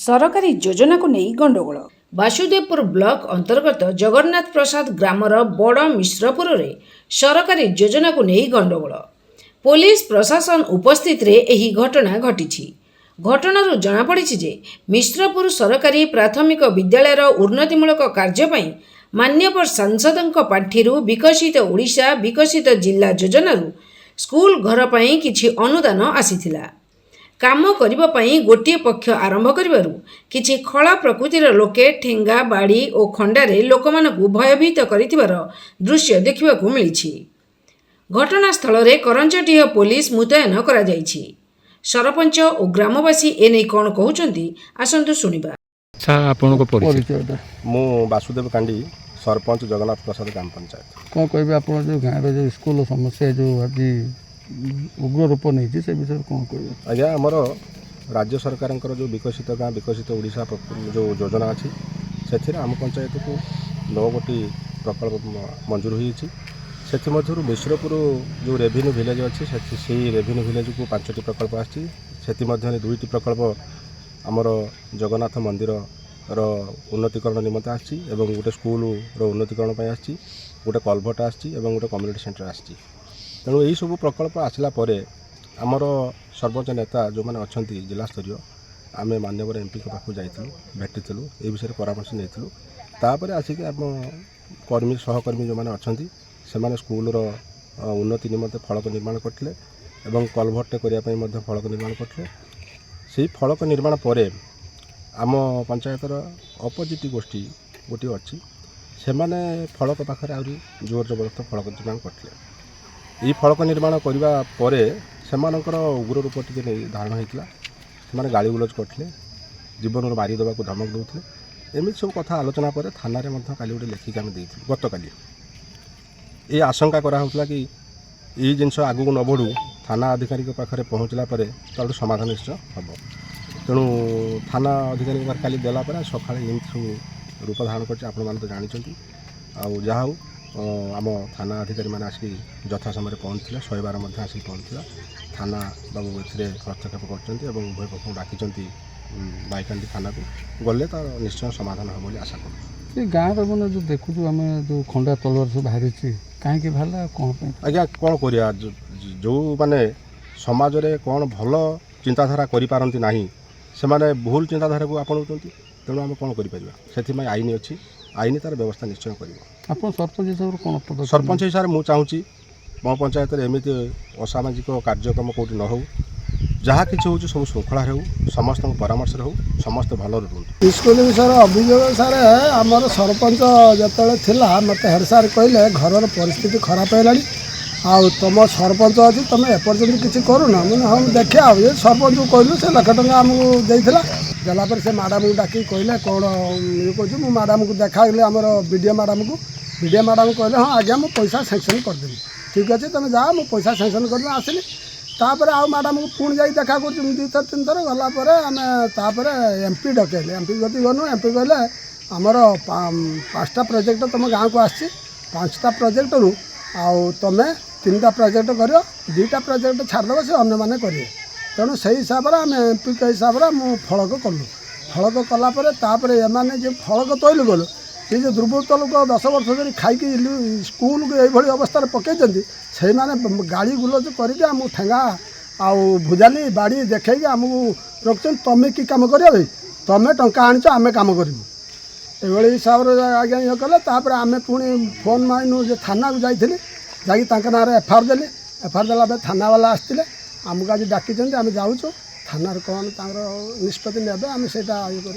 सरकारी योजना को नहीं गंडगोल। बासुदेवपुर ब्लॉक अंतर्गत जगन्नाथ प्रसाद ग्रामर बड़ मिश्रपुर रे सरकारी योजना को नहीं गंडगोल। पुलिस प्रशासन उपस्थित रे एही घटना घटी। घटनारू जनापड़ी जे मिश्रपुर सरकारी प्राथमिक विद्यालयर उन्नतिमूलक कार्यपाई मान्यवर सांसदों पांठिरू विकसित ओडिशा विकसित जिला योजनारू स्कूल घर पर किछि अनुदान आसीथिला। काम करिबा पई गोटे पक्ष आरंभ करिबारु किछि खला प्रकृतिर लोके ठेंगा बाड़ी और खंडारे लोकमानकु भयभीत करिथिबार दृश्य देखिबाकु मिलिछि। घटनास्थल रे करंचटीह पुलिस मुतयन करा जाइछि। सरपंच और ग्रामवासी एने कोन कहउचंती आसंतु सुनिबा। अच्छा आपनको परिचय मु वासुदेव कांडी सरपंच जगन्नाथ प्रसाद ग्राम पंचायत। कौन कहे आप जो गाँव जो स्कूल समस्या जो आज उग्र रूप नहीं से विषय कौन कह आज्ञा आमर राज्य सरकार जो विकसित गाँ विकसित ओडिशा जो योजना अच्छी से आम पंचायत को 9 गोटी प्रकल्प मंजूर होती से मिश्रपुर जो रेवेन्यू विलेज अच्छी से रेवेन्यू विलेज को 5टी प्रकल्प आसी 2टी प्रकल्प आमर जगन्नाथ मंदिर उन्नतीकरण निमंते आसी गोटे स्कूल उन्नतीकरण आसी गोटे कलभट आसी गोटे कम्युनिटी सेंटर आसी। तेणु यही सब प्रकल्प आसला आमर सर्वोच्च नेता जो मैंने अच्छा जिला स्तरीय आम मान्यवर एमपी के पाखु जाइलु भेटिलु ये विषय परामर्श नहीं तापर आसिक आम कर्मी सहकर्मी जो मैंने अच्छा से स्कूल उन्नति निमंते फलक निर्माण करते कलभटे करने फलक निर्माण करते से फलक निर्माण पर आम पंचायतर अपोजिट गोष्ठी गोटे अच्छी से फलक पाखे आहरी जोर जबरदस्त फलक निर्माण करते ये फलक निर्माण करने पर से उग्र रूप टी धारण होता से गाड़ी गुलज करते जीवन मारिदेवा को धमक दूसरे एमती सब कथा आलोचना पर थाना काली गोटे लिखिक आम दे गत काली ये आशंका कराला कि ये जिनस आगू न बढ़ू थाना अधिकारी पाखे पहुँचला तो समाधान निश्चय हम। तेणु थाना अधिकारी काली देला सकाଳେ एमती सब रूप धारण कर तो जानते आ आम थाना अधिकारी मैंने आसिक यथा समय पहुँचते 112 आसिक पहुँचला थाना बाबू ए हस्तक्षेप कर उभय पक्ष डाकी बाईकांडी थाना को गले तो निश्चय समाधान हम बोली आशा कर। गाँव मैंने जो देखु आम जो खंडा तलवार सब बाहरी कहीं बाहर कौन आज्ञा कौन करिया जो माने समाज रे कौन भल चिंताधारा करिपारंती नाही से माने भूल चिंताधारा को आपणाउछंती। तेणु आम कौन करें आईन अच्छी आईन तार व्यवस्था निश्चय कर। आप सरपंच हिसाब से कौन सरपंच हिसाब से मुझे मो पंचायत एमती असामाजिक कार्यक्रम कौटी न हो जहाँ कि हो सब श्रृंखला हो समस्त परामर्श हो समस्त भल रुहतु। स्कूल विषय अभियोग सार आमर सरपंच जो मत हेड सार कहले घर परिस्थिति खराब है आउ तुम सरपंच अच्छी तुम एपर्तंत किसी करूना मैंने हाँ देखा सरपंच को कहलु से 1 लाख टका आमको देला देलापर से मैडम को डाक कहले कौन ये कहूँ मैडम को देखा आमर बीडीओ मैडम कहले हाँ आज्ञा मुझे पैसा सैंक्शन करदेवी ठीक अच्छे तुम जा मुझे पैसा सैंक्शन कर आसली तापर आउ मैडम को पुणी जा देखा कर 2 थर 3 थर गलापर आम तापर एमपी डकैले एमपी गति गलु एमपी कहले आमर 5टा प्रोजेक्ट तुम गाँव को आसी 5टा प्रोजेक्ट रू आउ तुम 3टा प्रोजेक्ट कर 2टा प्रोजेक्ट छाड़देव से अन्य मैंने करेंगे। तेणु से हिसाब से आम एमपी के हिसाब से मुझे फलक कलु फलक कलापर एमाने जो फलक तैलु गलु ये जो दुर्बृत्त लोक 10 वर्ष धरी खाई स्कूल को ये अवस्था पकई से गाड़ी गुलज करके ठेंगा आउ भुजाली बाड़ी देखे आमको रखुन तुम कि कम कर भाई तुम टंका आनीच आम कम करूँ ये हिसाब से आज्ञा ये कले आम पुणी फोन माइनु थाना को जाइली जाकि ना एफआईआर देली एफआईआर देला थाना वाला आसते आमको आज डाकी आम जाऊँ थाना कौन निष्पत्ति ने आम से ये कर।